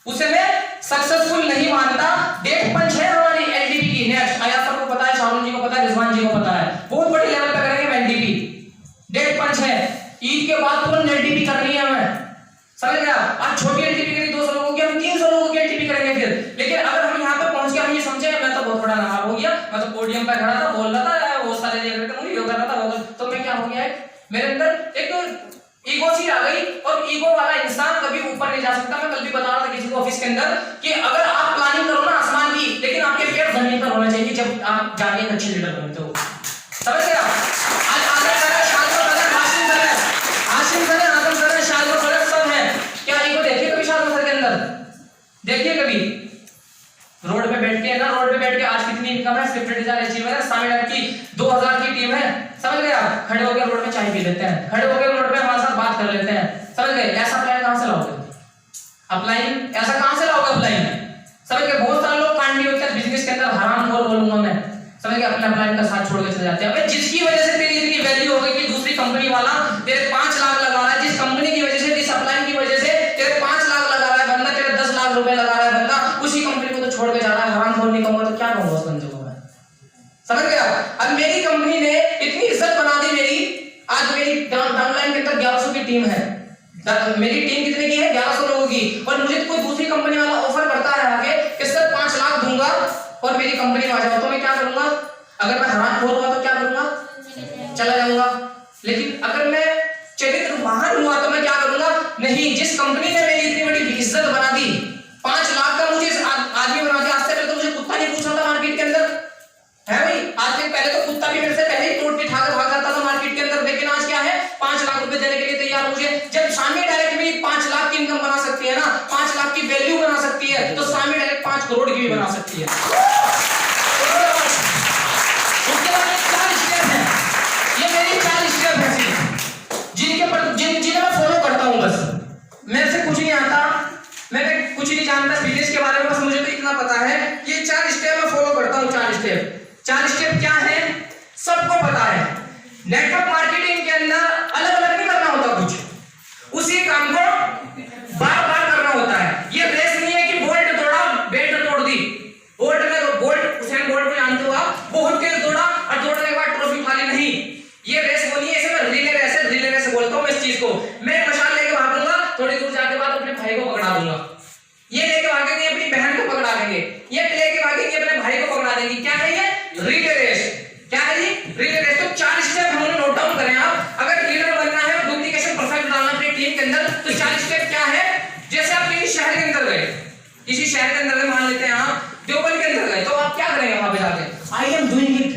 उसे मैं सक्सेसफुल नहीं मानता। डेट पंच है हमारी एलडीपी की। नेक्स्ट आया, सबको पता है, शाहरुख जी को पता है, रिजवान जी को पता है, बहुत बड़े लेवल पे करेंगे एलडीपी। डेट पंच है, ईद के बाद तुरंत एलडीपी करनी है हमें, समझ गया। आज छोटी एलडीपी करी 200 लोगों की, हम 300 लोगों की एलडीपी करेंगे फिर। लेकिन अगर हम यहाँ पे पहुंच के हम ये समझे मैं तो बहुत बड़ा नवाब हो गया, मैं तो पोडियम पे खड़ा था, बोल रहा था, वो सारे देख रहे थे, मुझे योगा कर रहा था, तो मैं क्या हो गया है, मेरे अंदर एक ईगो सी आ गई। और ईगो वाला इंसान कभी ऊपर नहीं जा सकता। मैं कल भी बता रहा था किसी को ऑफिस के अंदर कि अगर आप प्लानिंग करो ना आसमान की, लेकिन आपके पैर जमीन पर होना चाहिए जब आप जाके एक अच्छे लीडर बनते हो, समझ गए आप। आज आदम सर है, शाहरुख सर है, हाशिम सर है, हाशिम सर है, आदम सर है, शाहरुख सर है, सब है। क्या ईगो देखिए कभी शाहरुख सर के अंदर? देखिए कभी रोड पे बैठ के ना, रोड पे बैठ के आज कितनी इनकम है, स्विफ्ट डिजायर अचीवर है, सामिल की 2000 की टीम है, समझ गए आप। खड़े होकर रोड पे चाय पी लेते हैं, खड़े होकर रोड पे हमारे साथ बात कर लेते हैं, समझ गए। ऐसा प्लान कहां से लाओगे? अपलाइन ऐसा कहां से लाओगे? अपलाइन, समझ गए। बहुत सारे लोग कांडी होते हैं बिजनेस के अंदर, हराम खोर बोलूंगा मैं, समझ गए, अपना अपलाइन का साथ छोड़ के चले जाते हैं। अबे जिसकी वजह से तेरी इतनी वैल्यू हो गई कि दूसरी कंपनी वाला तेरे 5 लाख लगा रहा है, जिस कंपनी की वजह से, जिस अपलाइन की वजह से तेरे 5 लाख लगा रहा है बंदा, तेरे 10 लाख रुपए लगा रहा है बंदा, उसी कंपनी को तो छोड़ के जा रहा है। हराम खोर नहीं कहूंगा तो क्या कहूंगा उस बंदे को मैं, समझ गया। अब मेरी कंपनी ने इतनी इज्जत बना दी मेरी, आज मेरी डाउनलाइन के अंदर 1100 की टीम है। मेरी टीम कितने की है? 1100 लोगों की। और मुझे कोई दूसरी कंपनी वाला ऑफर करता है आगे कि सर 5 लाख दूंगा और मेरी कंपनी में आ जाओ, तो मैं क्या करूंगा? अगर मैं हराम खोर हुआ तो क्या करूंगा? चला जाऊंगा। लेकिन अगर मैं चरित्रवान हुआ तो मैं क्या करूंगा? नहीं, जिस कंपनी ने मेरी इतनी बड़ी इज्जत बना दी, 5 लाख का मुझे आदमी बना दिया। आज से पहले तो मुझे कुत्ता नहीं पूछा था मार्केट के अंदर, है भाई। आज से पहले तो कुत्ता भी मेरे से पहले ही टोट के ठाकर भाग जाता था मार्केट के अंदर। लेकिन आज क्या है, 5 लाख रुपए देने के लिए तैयार मुझे। जब सामी डायरेक्ट भी 5 लाख की इनकम बना सकती है ना, 5 लाख की वैल्यू बना सकती है, तो सामी डायरेक्ट 5 करोड़ की भी बना सकती है। उसके बाद 4 स्टेप है, ये मेरी 4 स्टेप है जिन्हें मैं फॉलो करता हूं। बस मेरे से कुछ नहीं आता, मैं कुछ नहीं जानता बिजनेस के बारे में, बस मुझे तो इतना पता है, ये 4 स्टेप मैं फॉलो करता हूं। 4 स्टेप क्या है सबको पता है। नेटवर्क मार्केटिंग के अंदर अलग अलग नहीं करना होता कुछ, उसी काम को बार बार करना होता है। ये रेस नहीं है कि बोल्ट तोड़ा बेल्ट तोड़ दी। बोल्ट उसेन बोल्ट को जानते हो आप, बहुत तेज दौड़ा और दौड़ने के बाद ट्रॉफी उठा ली, नहीं। ये रेस बोली है, इसे मैं रिले रेस बोलता हूं। मैं इस चीज को मैं मशाल लेके भागूंगा, थोड़ी दूर जाके बाद अपने भाई को पकड़ा दूंगा। ये लेके भागेंगे अपनी बहन को पकड़ा देंगे, ये लेके भागेंगे अपने भाई को पकड़ा देंगे। क्या है ये? Relay race. क्या है ये? Relay race. तो 4 स्टेप हमने नोट डाउन करें आप। अगर लीडर बनना है और डुप्लीकेशन परफेक्ट डालना अपनी टीम के अंदर, तो 4 स्टेप क्या है? जैसे आप किसी शहर के अंदर गए, किसी शहर के अंदर मान लेते हैं आप देवबंद के अंदर गए, तो आप क्या करेंगे वहां पे जाके? आई एम डूइंग इट,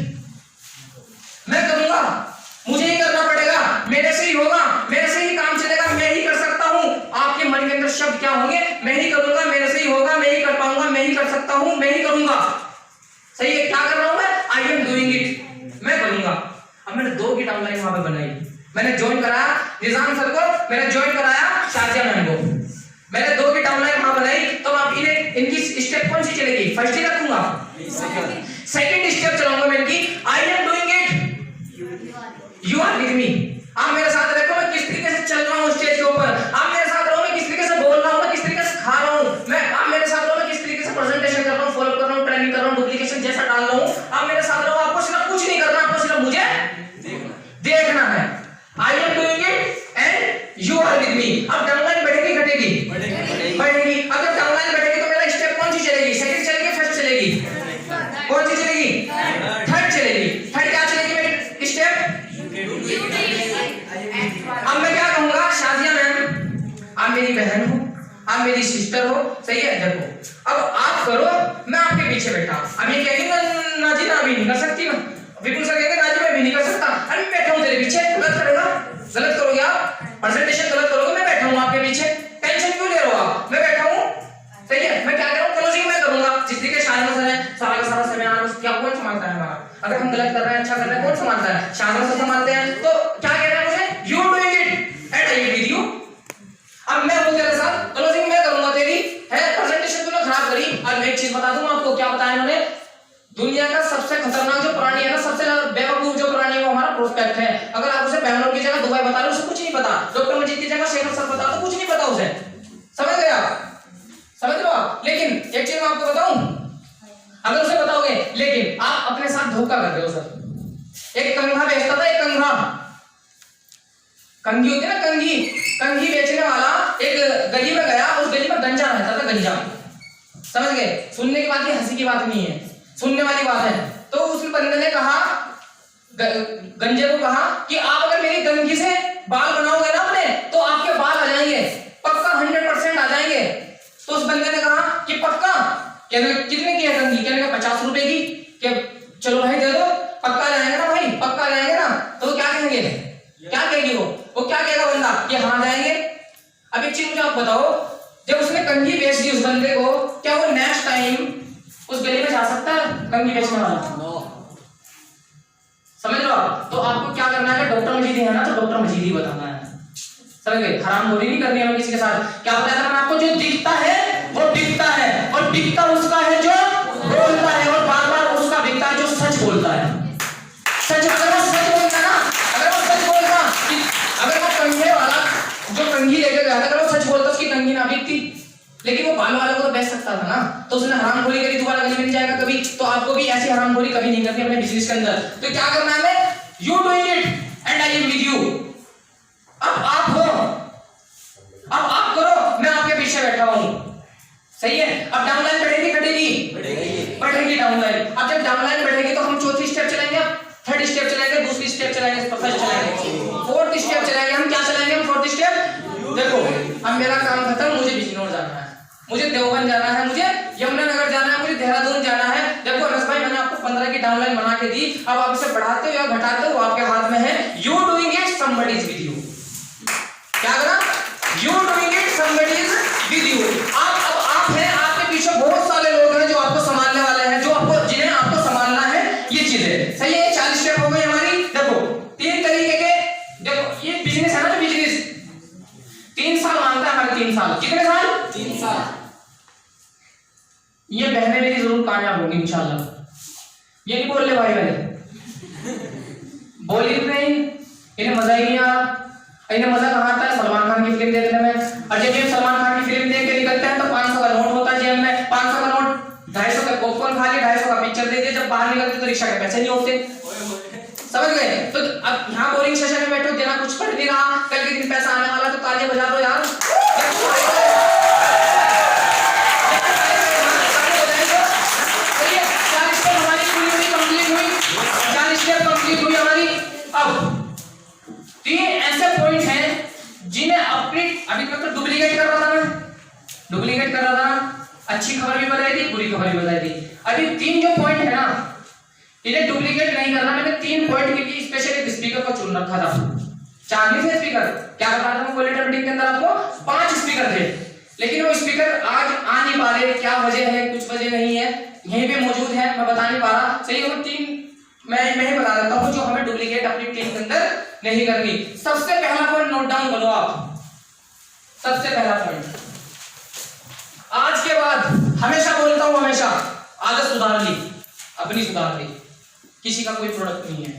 मैं करूंगा, मुझे ही करना पड़ेगा, मेरे से ही होगा, मेरे से ही काम चलेगा, मैं ही कर सकता हूं। आपके मन के अंदर शब्द क्या होंगे? मैं ही करूंगा, मेरे से ही होगा, मैं ही कर पाऊंगा, मैं ही कर सकता हूं, मैं ही करूंगा। सही है, क्या कर रहा हूं मैं? आई एम डूइंग इट, मैं करूंगा। अब मैंने 2 की डाउनलाइन वहां पे बनाई, मैंने ज्वाइन कराया निजाम सर को, मैंने ज्वाइन कराया शाजिया मैम को, मैंने 2 की डाउनलाइन वहां बनाई। तो आप इनकी स्टेप कौन सी चलेगी? फर्स्ट ही रखूंगा, सेकंड स्टेप चलाऊंगा मैं इनकी, I am doing it, you are with me. आप मेरे साथ रखो, मैं किस तरीके से चल रहा हूं स्टेज के ऊपर, आप मेरे साथ रहो, मैं किस तरीके से बोल रहा हूं, मैं किस तरीके से खा रहा हूं, मैं आप मेरे साथ रहो, मैं किस तरीके से प्रेजेंटेशन कर रहा हूं, फॉलो कर रहा हूं, ट्रेनिंग कर रहा हूं, डुप्लीकेशन जैसा डाल रहा हूं। आप मेरे साथ रहो, आपको सिर्फ कुछ नहीं करना, आपको सिर्फ मुझे देखना है। I am doing it and you are with me. अब डाउनलाइन बढ़ेगी घटेगी? बढ़ेगी। अगर डाउनलाइन बढ़ेगी तो मेरा स्टेप कौन सी चलेगी? सेकंड चलेगी, फर्स्ट चलेगी? कौन सी चलेगी? थर्ड चलेगी। थर्ड क्या चलेगी मेरी स्टेप? अब मैं क्या कहूंगा? शाजिया मैम आप मेरी बहन हो, आप मेरी सिस्टर हो, सही है। देखो अब आप करो, मैं आपके पीछे बैठा। अब ये कहेंगे नाजी ना भी नहीं कर सकती, विपुल सर कहेंगे नाजी मैं भी नहीं कर सकता। अरे मैं बैठा हूं तेरे पीछे, गलत करेगा, गलत करोगे आप, प्रेजेंटेशन गलत करोगे, मैं बैठा हूं आपके पीछे, टेंशन क्यों ले रहे हो आप? मैं बैठा हूं, सही है। मैं क्या कर रहा हूं? क्लोजिंग मैं करूंगा। जिस तरीके शाहजहां सर है, सारा का सारा सेमिनार क्या कौन संभालता है हमारा? अगर हम गलत कर रहे हैं, अच्छा कर रहे हैं, कौन संभालता है? शाहजहां सर संभालते हैं। तो क्या कह रहे हैं मुझे? You doing it and I with you. अब मैं हूं तेरे साथ, क्लोजिंग मैं करूंगा तेरी, है प्रेजेंटेशन तूने खराब करी। और मैं एक चीज बता दूं आपको, क्या बताया इन्होंने? दुनिया का सबसे खतरनाक जो प्राणी है ना, सबसे ज्यादा बेवकूफ जो प्राणी है वो हमारा प्रोस्पेक्ट है। अगर आप उसे बैंगलोर की जगह दुबई बता रहे हो, उसे कुछ नहीं पता। डॉक्टर मजीद की जगह शेखर सर बता तो कुछ नहीं पता उसे, समझ गए आप? समझ मैं आपको बताऊं? अगर उसे बताओगे, लेकिन आप अपने साथ धोखा कर रहे हो सर। एक कंघा बेचता था, एक कंघा, कंघी होती है ना, कंघी, कंघी बेचने वाला एक गली में गया, उस गली में गंजा रहता था, गंजा, समझ गए? सुनने की बात, ये हंसी की बात नहीं है, सुनने वाली बात है। तो उस बंदे ने कहा, गंजे को कहा कि आप अगर मेरी कंघी से बाल बनाओगे ना अपने, तो आपके बाल आ जाएंगे, पक्का 100% आ जाएंगे। तो उस बंदे ने कहा कि पक्का? कहने कितने की है कंघी? कहने का 50 रुपए की। कि चलो भाई दे दो, पक्का जाएंगे ना भाई, पक्का जाएंगे ना? तो क्या कहेंगे, क्या कहेगी वो क्या कहेगा बंदा कि हाँ जाएंगे। अब एक चीज मुझे आप बताओ, जब उसने कंघी बेच दी उस बंदे को, क्या वो नेक्स्ट टाइम उस गली में जा सकता है कंघी बेचने वाला? समझ लो आप। तो आपको क्या करना है, डॉक्टर मजीदी है ना, तो डॉक्टर मजीदी बताना है, समझ गए? हरामखोरी नहीं करनी है किसी के साथ। क्या बताया था मैंने आपको? जो दिखता है वो बिकता है, और बिकता उसका है जो बोलता है, और बार बार उसका बिकता है जो सच बोलता है। सच, अगर वो सच बोलता ना, अगर वो सच बोलता कि अगर वो कंघे वाला जो कंघी लेके गया था, अगर वो सच बोलता उसकी कंघी ना बिकती, लेकिन वो बाल वाले को तो बेच सकता था ना, तो उसने हरामखोरी करी, दोबारा गली में नहीं जाएगा कभी। तो आपको भी ऐसी हरामखोरी कभी नहीं करनी अपने बिजनेस के अंदर। तो क्या करना है हमें? You doing it and I am with you. अब आप हो, अब आप करो, मैं आपके पीछे बैठा हूं, सही है? अब डाउनलाइन बढ़ेगी घटेगी? बढ़ेगी डाउनलाइन। अब जब डाउनलाइन बढ़ेगी तो हम चौथी स्टेप चलाएंगे, थर्ड स्टेप चलाएंगे, दूसरी स्टेप चलाएंगे, फर्स्ट चलाएंगे, फोर्थ स्टेप चलाएंगे। हम क्या चलाएंगे? हम फोर्थ स्टेप। देखो अब मेरा काम खत्म, मुझे बिजनौर जाना है, मुझे देवबंद जाना है, मुझे यमुनानगर जाना है, मुझे देहरादून जाना है। देखो अनस भाई, मैंने आपको 15 की डाउनलाइन बना के दी, अब आप इसे बढ़ाते हो या घटाते हो आपके हाथ में है। You doing it, somebody is with you. क्या करा? You doing it, somebody is with you. आप हैं, आपके पीछे बहुत सारे लोग हैं जो आपको संभालने वाले हैं, जो आपको, जिन्हें आपको संभालना है। ये चीजें सही है। 40 स्टेप हो गई हमारी। देखो 3 तरीके के, देखो ये बिजनेस है ना, जो बिजनेस 3 साल मांगता है हमारे। 3 साल, कितने साल? 3 साल। ये बहनें मेरी जरूर कामयाब होंगी इंशाल्लाह। ये नहीं बोल ले भाई वाले, बोली नहीं, इन्हें मजा ही नहीं आ रहा। इन्हें मजा कहाँ आता है? सलमान खान की फिल्म देखने में। और जब ये सलमान खान की फिल्म देख के निकलते हैं तो 500 का नोट होता है जेब में, 500 का नोट, 250 का पॉपकॉर्न खा के 250 का पिक्चर दे दिए। जब बाहर निकलते तो रिक्शा के पैसे नहीं होते, समझ गए? तो अब यहाँ बोरिंग सेशन में बैठो, देना कुछ पड़ नहीं रहा, कल के दिन पैसा आने वाला, तो तालियां बजा दो यार। अब 3 ऐसे पॉइंट हैं जिन्हें अपनी, अभी तक तो डुप्लीकेट कर रहा था मैं, डुप्लीकेट कर रहा था, अच्छी खबर भी बताई थी, बुरी खबर भी बताई थी। अभी 3 जो पॉइंट है ना, इन्हें डुप्लीकेट नहीं करना। मैंने 3 पॉइंट के लिए स्पेशली एक स्पीकर को चुन रखा था। 4 नहीं थे स्पीकर, क्या बता रहा था मैं क्वालिटी मीटिंग के अंदर आपको? 5 स्पीकर थे, लेकिन वो स्पीकर आज आ नहीं पा रहे। क्या वजह है? कुछ वजह नहीं है, यहीं पे मौजूद है, मैं बता नहीं पा रहा। सही है? 3 मैं ही बता देता हूँ जो हमें डुप्लीकेट अपनी टीम के अंदर नहीं करनी। सबसे पहला पॉइंट नोट डाउन करो आप। सबसे पहला पॉइंट, आज के बाद हमेशा बोलता हूं, हमेशा आदत सुधार ली, अपनी सुधार ली। किसी का कोई प्रोडक्ट नहीं है,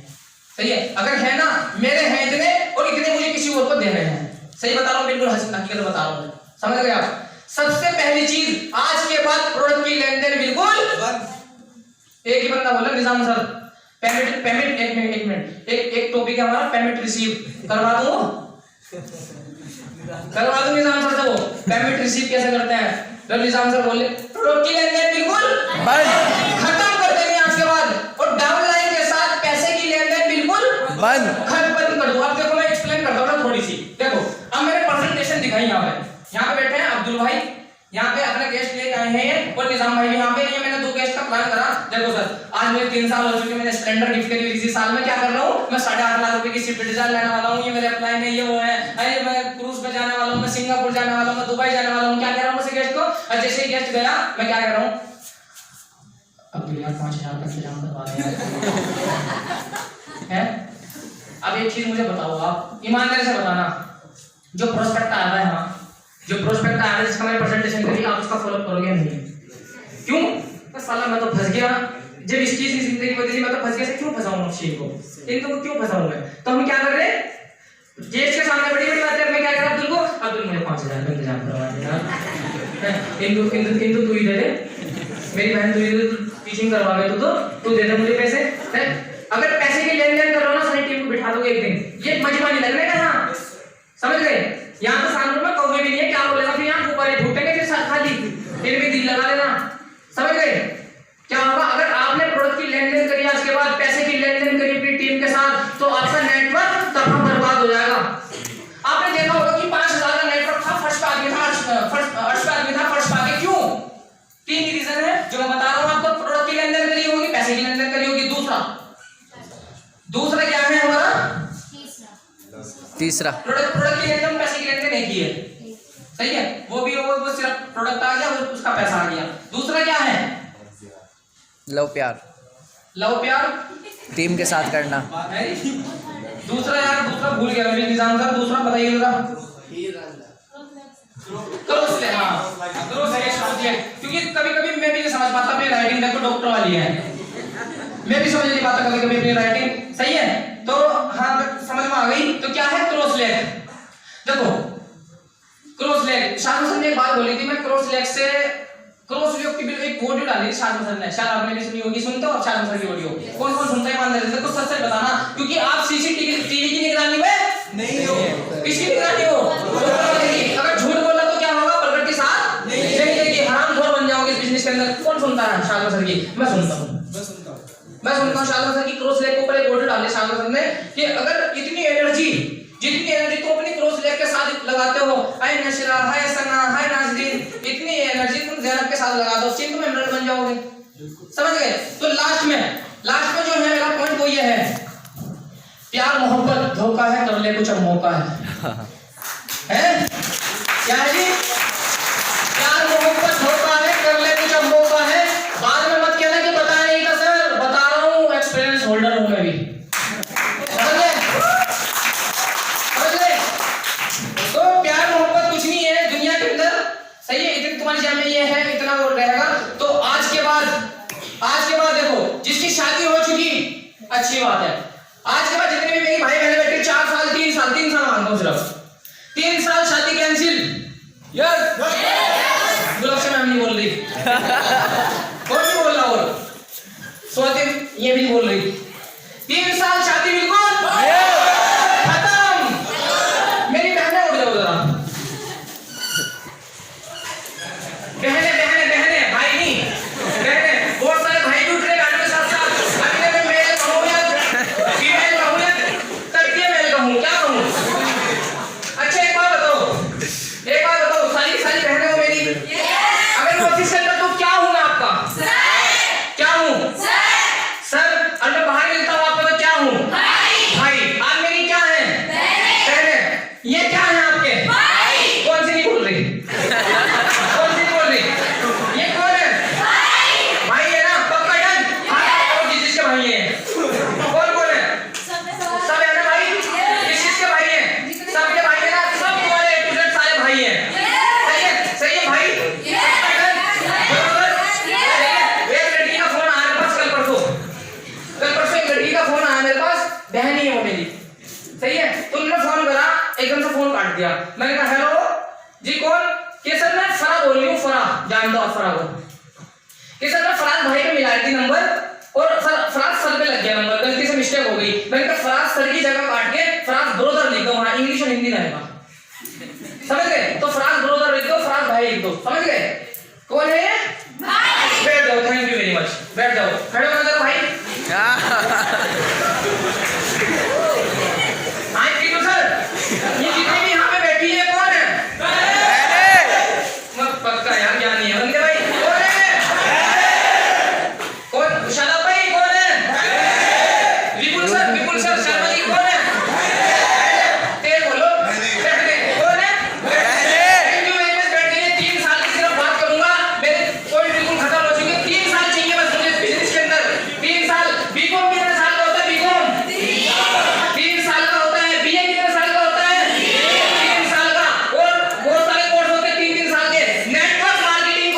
सही है? अगर है ना, मेरे हैं इतने और इतने मुझे किसी और को देने हैं। सही बता रहा हूं, बिल्कुल हकीकत बता रहा हूं, समझ गए आप? सबसे पहली चीज, आज के बाद प्रोडक्ट की लेन देन बिल्कुल। एक ही बंदा बोला, निजाम सर पेमेंट एक मिनट, एक टॉपिक है हमारा, पेमेंट रिसीव करवा दूं, करवा दूं निजाम सर से। वो पेमेंट रिसीव कैसे करते हैं? जब निजाम सर बोले प्रोडक्ट की लेन देन बिल्कुल खत्म कर देंगे आज के बाद, और डाउनलाइन के साथ पैसे की लेन देन बिल्कुल बंद कर दो। अब देखो मैं एक्सप्लेन करता हूं ना थोड़ी सी। देखो अब मैंने प्रेजेंटेशन दिखाई, यहाँ पे बैठे हैं अब्दुल भाई, यहाँ पे अपने गेस्ट लेके आए हैं, और निजाम भाई भी यहाँ पे। ये मैंने 2 गेस्ट का प्लान करा। देखो सर, आज मेरे 3 साल हो चुके, मैंने स्प्लेंडर गिफ्ट करी। इसी साल में क्या कर रहा हूँ मैं, 8.5 लाख रुपए की स्विफ्ट डिजायर लेने वाला हूँ। ये मेरे अप्लाई नहीं, ये वो है, अरे मैं क्रूज पे जाने वाला हूँ, मैं सिंगापुर जाने वाला हूँ, मैं दुबई जाने वाला हूँ। क्या कह रहा हूँ गेस्ट को? और जैसे ही गेस्ट गया, मैं क्या कह रहा हूँ, अब तो यार 5000 का इंतजाम करवा है। अब एक चीज मुझे बताओ, आप ईमानदारी से बताना, जो प्रोस्पेक्ट आ रहा है, हाँ जो प्रोस्पेक्ट आ रहा है जिसका मैंने प्रेजेंटेशन करी, आप उसका फॉलो करोगे नहीं? क्यों? तो साला मैं तो फंस गया, जब इस चीज की जिंदगी बदली मैं तो फंस गया। क्यों फंसाऊं नौशीन को, इनको क्यों फंसाऊं मैं? तो हम क्या कर रहे हैं, जेस के सामने बड़ी बड़ी बातें। मैं क्या कर रहा अब्दुल को, अब्दुल मुझे 5000 का इंतजाम करवा देना, इंदु तू ही दे दे, मेरी बहन तुझे टीचिंग करवा गई तू दे दे मुझे पैसे है? अगर पैसे की लेन देन कर रहे हो ना, सारी टीम को बिठा दोगे एक दिन, ये मजमा नहीं लगने का यहाँ, समझ गए? यहाँ तो सामने में कौवे भी नहीं है, क्या बोलेगा फिर यहाँ ऊपर फूटेंगे, फिर खाली फिर भी दिल लगा लेना, समझ गए? क्या होगा अगर आपने प्रोडक्ट की लेन देन करी, आज के बाद पैसे की लेन देन करी अपनी टीम के साथ, तो आपका नेटवर्क तबाह बर्बाद हो जाएगा। आपने देखा होगा कि 5000 का नेटवर्क था, फर्स्ट पे आदमी था, फर्स्ट पे आदमी था, फर्स्ट पे आगे क्यों? 3 ही रीजन है जो मैं बता रहा हूँ आपको। प्रोडक्ट की लेन देन करी होगी, पैसे की लेन देन करी होगी। दूसरा क्या है हमारा? तीसरा प्रोडक्ट की लेन देन, पैसे की लेन देन नहीं की है, सही है? वो सिर्फ प्रोडक्ट आ गया, उसका पैसा आ गया। दूसरा क्या है? लव प्यार टीम के साथ करना। दूसरा यार, दूसरा भूल गया मैं, निजाम साहब दूसरा बताइए जरा। क्योंकि कभी-कभी मैं भी नहीं समझ पाता, अपनी राइटिंग देखो डॉक्टर वाली है, मैं भी समझ नहीं पाता कभी-कभी अपनी राइटिंग, सही है? तो हाँ समझ में आ गई। तो क्या है क्रॉस लेग? देखो क्रॉस लेग, शाह सर ने एक बात बोली थी, मैं क्रॉस लेग से क्रॉस लेग की एक वीडियो डाली थी शाह सर ने, शायद आपने भी सुनी होगी। सुनते हो आप शाह सर की वीडियो? कौन-कौन सुनता है ईमानदारी से? कुछ सच सच बताना, क्योंकि आप सीसीटीवी की निगरानी में नहीं हो। किसकी निगरानी हो? अगर झूठ बोला तो क्या होगा? प्रगति के साथ नहीं देगी, हरामखोर बन जाओगे इस बिजनेस के अंदर। कौन सुनता है शाह सर की? मैं सुनता हूं शाह सर की क्रॉस लेग के ऊपर एक वीडियो डाली शाह सर ने कि अगर इतनी एनर्जी, जितनी एनर्जी तुम अपनी क्रॉस लेग के साथ लगाते हो, हाय नशरा, हाय सना, हाय नाज़रीन, इतनी एनर्जी तुम ज़ैनब के साथ लगा दो, सिंध में मेंबर बन जाओगे, समझ गए? तो लास्ट में जो है मेरा पॉइंट वो ये है, प्यार मोहब्बत धोखा है, कर ले कुछ अब मौका है क्या है जी? प्यार मोहब्बत धोखा है, कर ले कुछ अब मौका है। बाद में मत कहना कि बताया नहीं था सर, बता रहा हूँ, एक्सपीरियंस होल्डर हूं मैं भी, समझ गए? तो प्यार मोहब्बत कुछ नहीं है दुनिया के अंदर, सही है? इतनी तुम्हारी जेब में ये है, इतना वो रहेगा। तो आज के बाद देखो, जिसकी शादी हो चुकी अच्छी बात है, आज के बाद जितने भी मेरी भाई बहनें बैठे 4 साल 3 साल मांगता हूँ, सिर्फ 3 साल शादी कैंसिल। यस गुलाब से मैम नहीं बोल रही, कौन नहीं बोल रहा? और स्वाति ये भी बोल रही, 3 साल शादी बिल्कुल खत्म। मेरी बहनें उठ जाओ जरा, बहने भाई नहीं, बहने। बहुत सारे भाई भी उठ रहे गाड़ी के साथ साथ। अभी मैं मेल कहूँ या फीमेल कहूँ या तृतीय मेल कहूँ, क्या कहूँ? अच्छा एक बात बताओ, सारी बहनें हो मेरी, अगर मैं ऑफिस चलता तो क्या हूँ मैं आपका? क्या हूँ? सर। और मैं बाहर मिलता हूँ आपका तो क्या हूँ? भाई। आप मेरी क्या है? बहनें। ये क्या है आपके? कौन सी नहीं बोल रही? ये कौन है? भाई है ना, पक्का डन? हाँ जिसके भाई है। कौन है? सब है ना भाई? किसके भाई है? सबके भाई है ना, सब तुम्हारे A to Z सारे भाई हैं, सही है भाई? एक लड़की का फोन आया मेरे पास कल परसों एक लड़की का फोन आया मेरे पास, बहन ही है वो मेरी, सही है? तो उन्होंने फोन करा, एकदम से फोन काट दिया। मैंने कहा हेलो जी कौन? कि सर मैं फरा बोल रही हूँ, फरा जान दो आप फरा को। कि सर मैं फराज भाई पे मिलाई थी नंबर, और फराज सर पे लग गया नंबर, गलती से मिस्टेक हो गई। मैंने कहा फराज सर की जगह काट के फराज ब्रोदर लिख दो, वहां इंग्लिश और हिंदी रहेगा, समझ गए? तो फराज ब्रोदर लिख दो, फराज भाई लिख दो, समझ गए?